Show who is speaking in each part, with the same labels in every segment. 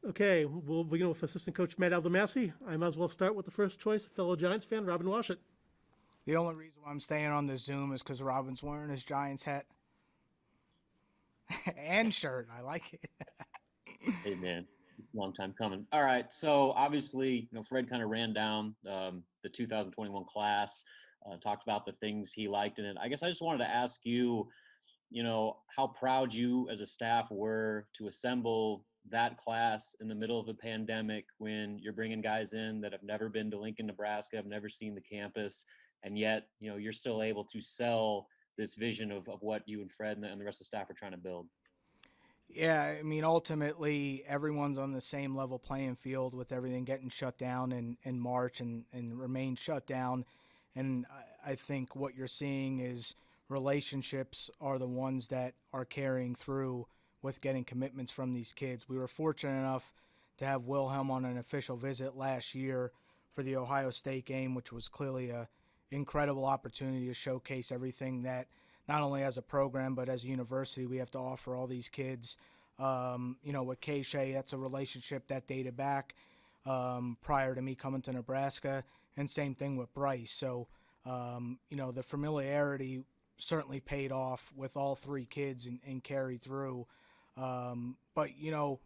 Speaker 1: Okay, we'll begin with assistant coach Matt Abdelmassih. I might as well start with the first choice, fellow Giants fan, Robin Washut.
Speaker 2: The only reason why I'm staying on the Zoom is because Robin's wearing his Giants hat and shirt. I like it.
Speaker 3: Hey man, long time coming. All right, so obviously, Fred kind of ran down the 2021 class, talked about the things he liked in it. I guess I just wanted to ask you, how proud you as a staff were to assemble that class in the middle of a pandemic when you're bringing guys in that have never been to Lincoln, Nebraska, have never seen the campus, and yet, you're still able to sell this vision of what you and Fred and the rest of the staff are trying to build.
Speaker 2: Yeah, I mean, ultimately, everyone's on the same level playing field with everything getting shut down in March and remain shut down. And I think what you're seeing is relationships are the ones that are carrying through with getting commitments from these kids. We were fortunate enough to have Wilhelm on an official visit last year for the Ohio State game, which was clearly a incredible opportunity to showcase everything that not only as a program but as a university we have to offer all these kids. With K-Shay, that's a relationship that dated back prior to me coming to Nebraska, and same thing with Bryce. So, the familiarity certainly paid off with all three kids and carried through. But,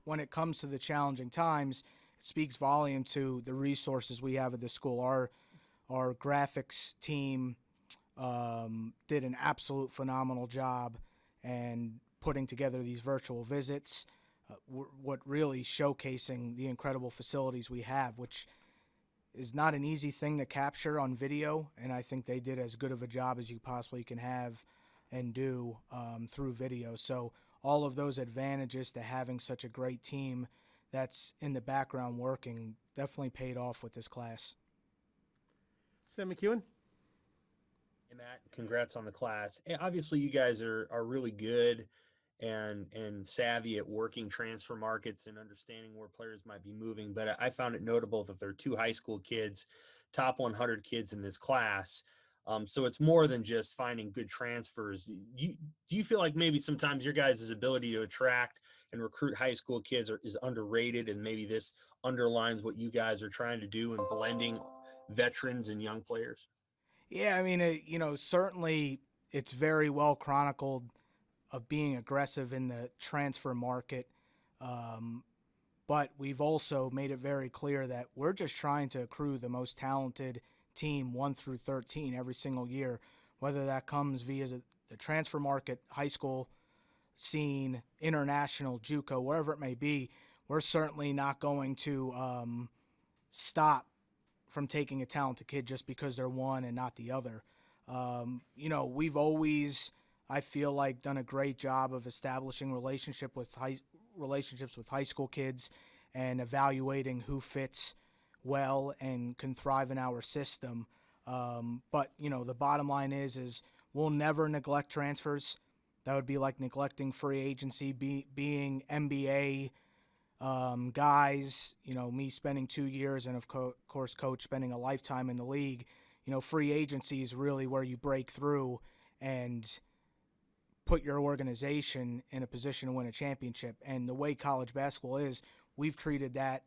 Speaker 2: when it comes to the challenging times, it speaks volume to the resources we have at the school. Our graphics team did an absolute phenomenal job and putting together these virtual visits, what really showcasing the incredible facilities we have, which is not an easy thing to capture on video, and I think they did as good of a job as you possibly can have and do through video. So all of those advantages to having such a great team that's in the background working definitely paid off with this class.
Speaker 1: Sam McEwen.
Speaker 4: Hey Matt, congrats on the class. Obviously, you guys are really good and savvy at working transfer markets and understanding where players might be moving. But I found it notable that there are two high school kids, top 100 kids in this class. So it's more than just finding good transfers. Do you feel like maybe sometimes your guys' ability to attract and recruit high school kids is underrated, and maybe this underlines what you guys are trying to do in blending veterans and young players?
Speaker 2: Yeah, I mean, certainly it's very well chronicled of being aggressive in the transfer market. But we've also made it very clear that we're just trying to accrue the most talented team 1 through 13 every single year, whether that comes via the transfer market, high school scene, international, JUCO, wherever it may be. We're certainly not going to stop from taking a talented kid just because they're one and not the other. We've always, I feel like, done a great job of establishing relationships with high school kids and evaluating who fits well and can thrive in our system. But the bottom line is we'll never neglect transfers. That would be like neglecting free agency, being MBA guys, me spending 2 years and, of course, Coach spending a lifetime in the league. Free agency is really where you break through and put your organization in a position to win a championship. And the way college basketball is, we've treated that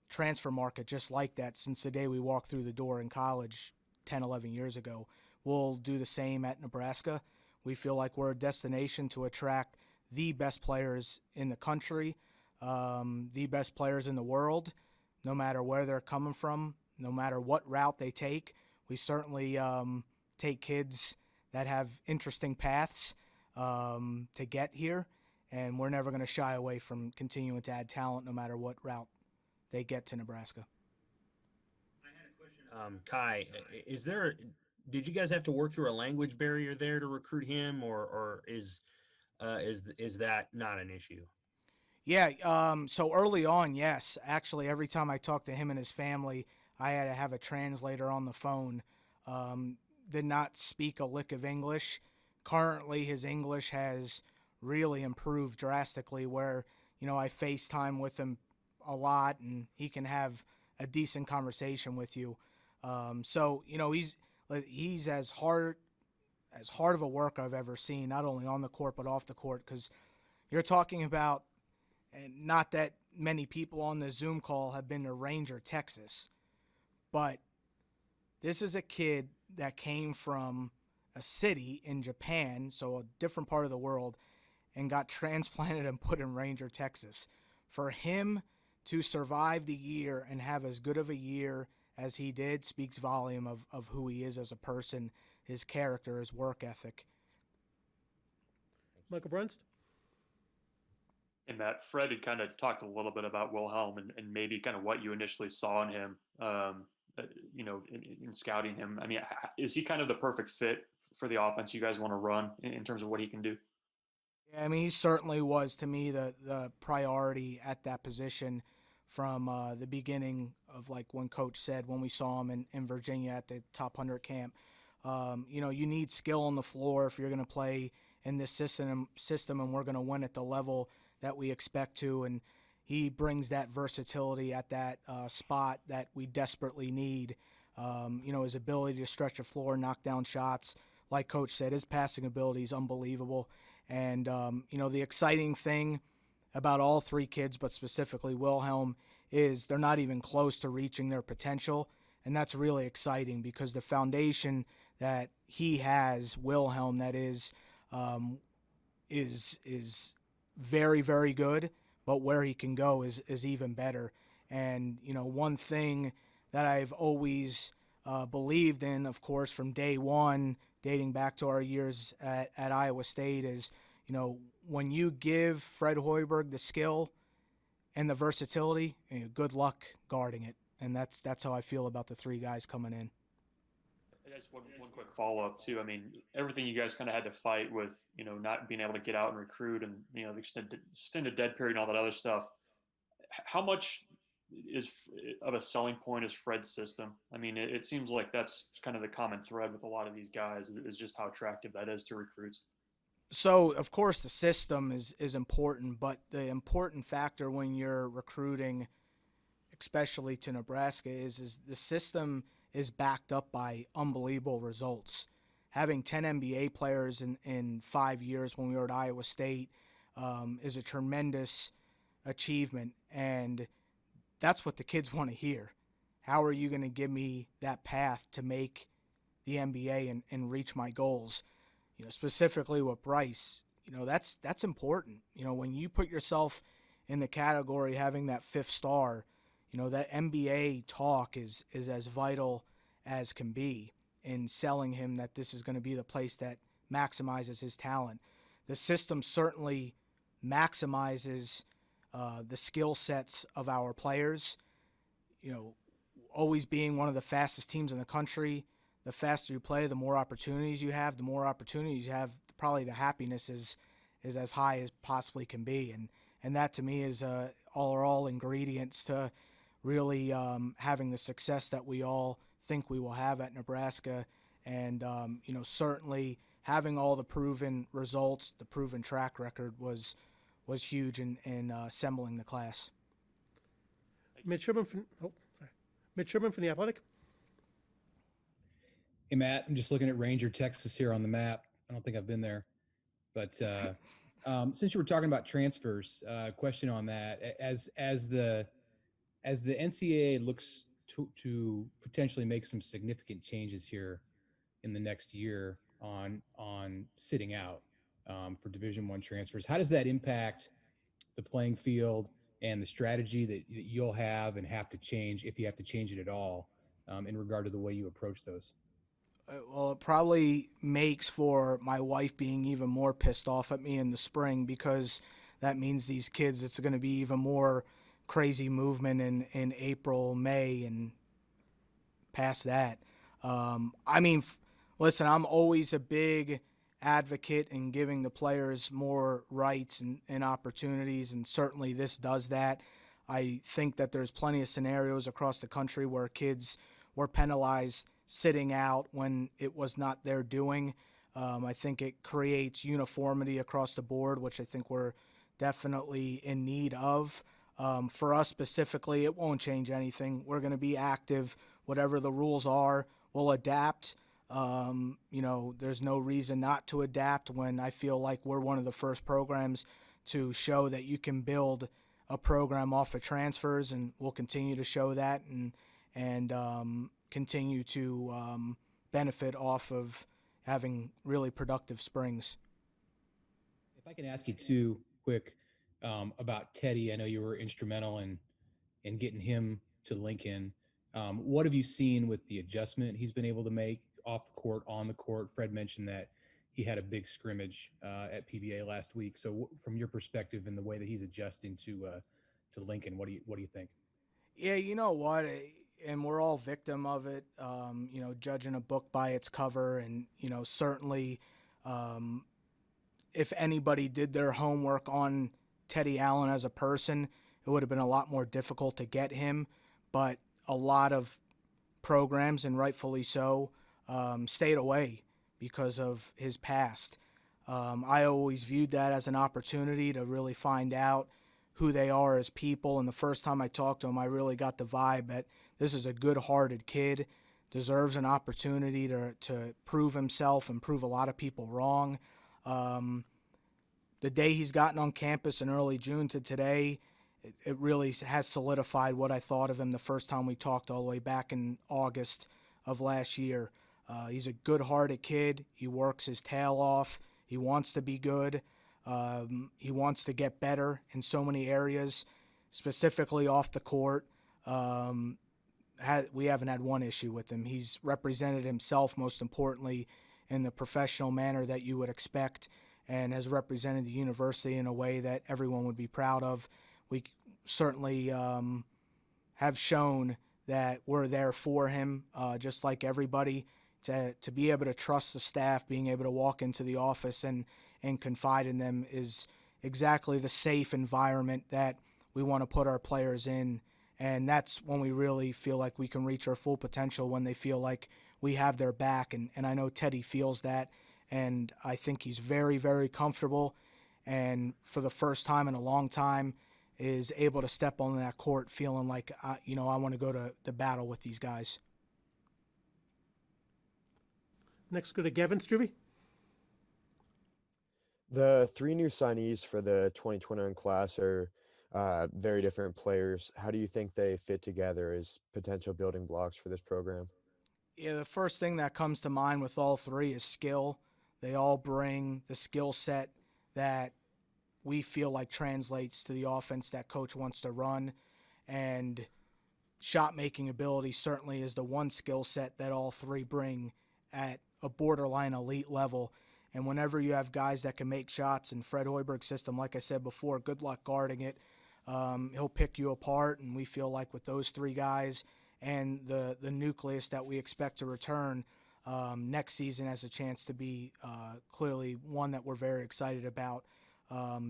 Speaker 2: transfer market just like that since the day we walked through the door in college 10, 11 years ago. We'll do the same at Nebraska. We feel like we're a destination to attract the best players in the country, the best players in the world, no matter where they're coming from, no matter what route they take. We certainly take kids that have interesting paths to get here, and we're never going to shy away from continuing to add talent no matter what route they get to Nebraska.
Speaker 4: I had a question, Kai. Did you guys have to work through a language barrier there to recruit him, or is that not an issue?
Speaker 2: Yeah, so early on, yes. Actually, every time I talked to him and his family, I had to have a translator on the phone. Did not speak a lick of English. Currently, his English has really improved drastically where, I FaceTime with him a lot and he can have a decent conversation with you. So, he's as hard of a worker I've ever seen, not only on the court but off the court, because you're talking about, and not that many people on the Zoom call have been to Ranger, Texas, but this is a kid that came from a city in Japan, so a different part of the world, and got transplanted and put in Ranger, Texas. For him to survive the year and have as good of a year as he did speaks volume of who he is as a person, his character, his work ethic.
Speaker 1: Michael Brunst?
Speaker 5: And Matt, Fred had kind of talked a little bit about Wilhelm and maybe kind of what you initially saw in him, in scouting him. I mean, is he kind of the perfect fit for the offense you guys want to run in terms of what he can do?
Speaker 2: Yeah, I mean, he certainly was, to me, the priority at that position from the beginning of, like, when Coach said when we saw him in Virginia at the top 100 camp. You need skill on the floor if you're going to play in this system, and we're going to win at the level that we expect to. And he brings that versatility at that spot that we desperately need. His ability to stretch the floor, knock down shots. Like Coach said, his passing ability is unbelievable. And, the exciting thing about all three kids, but specifically Wilhelm, is they're not even close to reaching their potential. And that's really exciting because the foundation that he has, Wilhelm, that is very, very good, but where he can go is even better. And, one thing that I've always believed in, of course, from day one, dating back to our years at Iowa State, is, when you give Fred Hoiberg the skill and the versatility, good luck guarding it. And that's how I feel about the three guys coming in.
Speaker 5: Just one quick follow-up too. I mean, everything you guys kind of had to fight with, not being able to get out and recruit and, the extended dead period and all that other stuff. How much is of a selling point is Fred's system? I mean, it seems like that's kind of the common thread with a lot of these guys is just how attractive that is to recruits.
Speaker 2: So, of course, the system is important, but the important factor when you're recruiting, especially to Nebraska, is the system is backed up by unbelievable results. Having 10 NBA players in 5 years when we were at Iowa State is a tremendous achievement, and that's what the kids want to hear. How are you going to give me that path to make the NBA and reach my goals? Specifically with Bryce, that's important. When you put yourself in the category having that fifth star, that NBA talk is as vital as can be in selling him that this is going to be the place that maximizes his talent. The system certainly maximizes the skill sets of our players. Always being one of the fastest teams in the country, the faster you play, the more opportunities you have. The more opportunities you have, probably the happiness is as high as possibly can be. And that to me is all ingredients to really having the success that we all think we will have at Nebraska. And, certainly having all the proven results, the proven track record was huge in assembling the class.
Speaker 1: Mitch Sherman from The Athletic.
Speaker 6: Hey, Matt, I'm just looking at Ranger, Texas here on the map. I don't think I've been there. But since you were talking about transfers, question on that. As the NCAA looks to potentially make some significant changes here in the next year on sitting out for Division I transfers, how does that impact the playing field and the strategy that you'll have and have to change, if you have to change it at all, in regard to the way you approach those?
Speaker 2: Well, it probably makes for my wife being even more pissed off at me in the spring, because that means these kids, it's going to be even more crazy movement in April, May, and past that. Listen, I'm always a big advocate in giving the players more rights and opportunities, and certainly this does that. I think that there's plenty of scenarios across the country where kids were penalized sitting out when it was not their doing. I think it creates uniformity across the board, which I think we're definitely in need of. For us specifically, it won't change anything. We're going to be active. Whatever the rules are, we'll adapt. There's no reason not to adapt when I feel like we're one of the first programs to show that you can build a program off of transfers, and we'll continue to show that and continue to benefit off of having really productive springs.
Speaker 6: If I can ask you two quick about Teddy, I know you were instrumental in getting him to Lincoln. What have you seen with the adjustment he's been able to make off the court, on the court? Fred mentioned that he had a big scrimmage at PBA last week. So, from your perspective and the way that he's adjusting to Lincoln, what do you think?
Speaker 2: Yeah, you know what, and we're all victim of it. Judging a book by its cover, and certainly, if anybody did their homework on Teddy Allen as a person, it would have been a lot more difficult to get him. But a lot of programs, and rightfully so, stayed away because of his past. I always viewed that as an opportunity to really find out who they are as people. And the first time I talked to him, I really got the vibe that this is a good-hearted kid, deserves an opportunity to prove himself and prove a lot of people wrong. The day he's gotten on campus in early June to today, it really has solidified what I thought of him the first time we talked all the way back in August of last year. He's a good-hearted kid. He works his tail off. He wants to be good. He wants to get better in so many areas, specifically off the court. We haven't had one issue with him. He's represented himself, most importantly, in the professional manner that you would expect, and has represented the university in a way that everyone would be proud of. We certainly have shown that we're there for him, just like everybody, to be able to trust the staff, being able to walk into the office and confide in them is exactly the safe environment that we want to put our players in. And that's when we really feel like we can reach our full potential, when they feel like we have their back. And I know Teddy feels that, and I think he's very, very comfortable, and for the first time in a long time is able to step on that court feeling like, I want to go to the battle with these guys.
Speaker 1: Next, go to Gavin Struvey.
Speaker 7: The three new signees for the 2021 class are very different players. How do you think they fit together as potential building blocks for this program?
Speaker 2: Yeah, the first thing that comes to mind with all three is skill. They all bring the skill set that we feel like translates to the offense that coach wants to run. And shot-making ability certainly is the one skill set that all three bring at a borderline elite level. And whenever you have guys that can make shots in Fred Hoiberg's system, like I said before, good luck guarding it. He'll pick you apart, and we feel like with those three guys and the nucleus that we expect to return, next season has a chance to be clearly one that we're very excited about.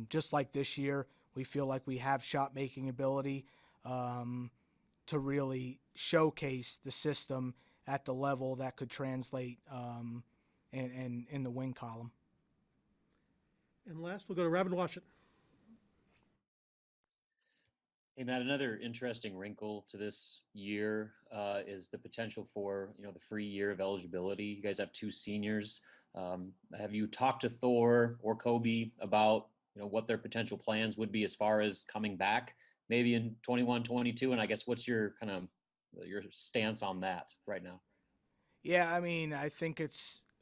Speaker 2: Just like this year, we feel like we have shot-making ability to really showcase the system at the level that could translate in the win column.
Speaker 1: And last, we'll go to Robin Washington.
Speaker 3: Hey, Matt, another interesting wrinkle to this year is the potential for, the free year of eligibility. You guys have two seniors. Have you talked to Thor or Kobe about, what their potential plans would be as far as coming back maybe in 21, 22? And I guess what's your your stance on that right now?
Speaker 2: Yeah, I mean, I think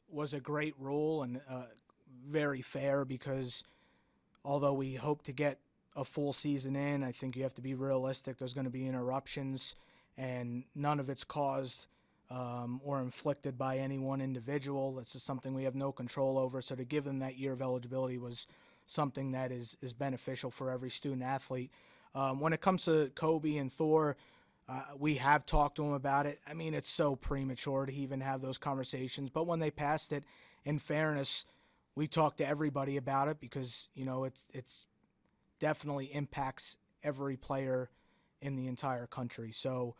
Speaker 2: was a great rule and very fair, because although we hope to get a full season in, I think you have to be realistic. There's going to be interruptions, and none of it's caused or inflicted by any one individual. That's just something we have no control over. So to give them that year of eligibility was something that is beneficial for every student athlete. When it comes to Kobe and Thor, we have talked to them about it. I mean, it's so premature to even have those conversations. But when they passed it, in fairness, we talked to everybody about it, because, it's definitely impacts every player in the entire country. So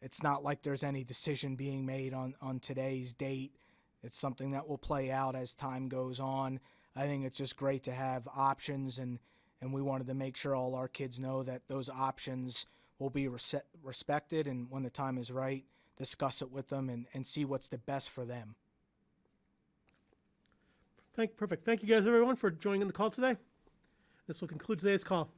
Speaker 2: it's not like there's any decision being made on today's date. It's something that will play out as time goes on. I think it's just great to have options, and we wanted to make sure all our kids know that those options will be respected, and when the time is right, discuss it with them and see what's the best for them.
Speaker 1: Perfect. Thank you guys, everyone, for joining the call today. This will conclude today's call.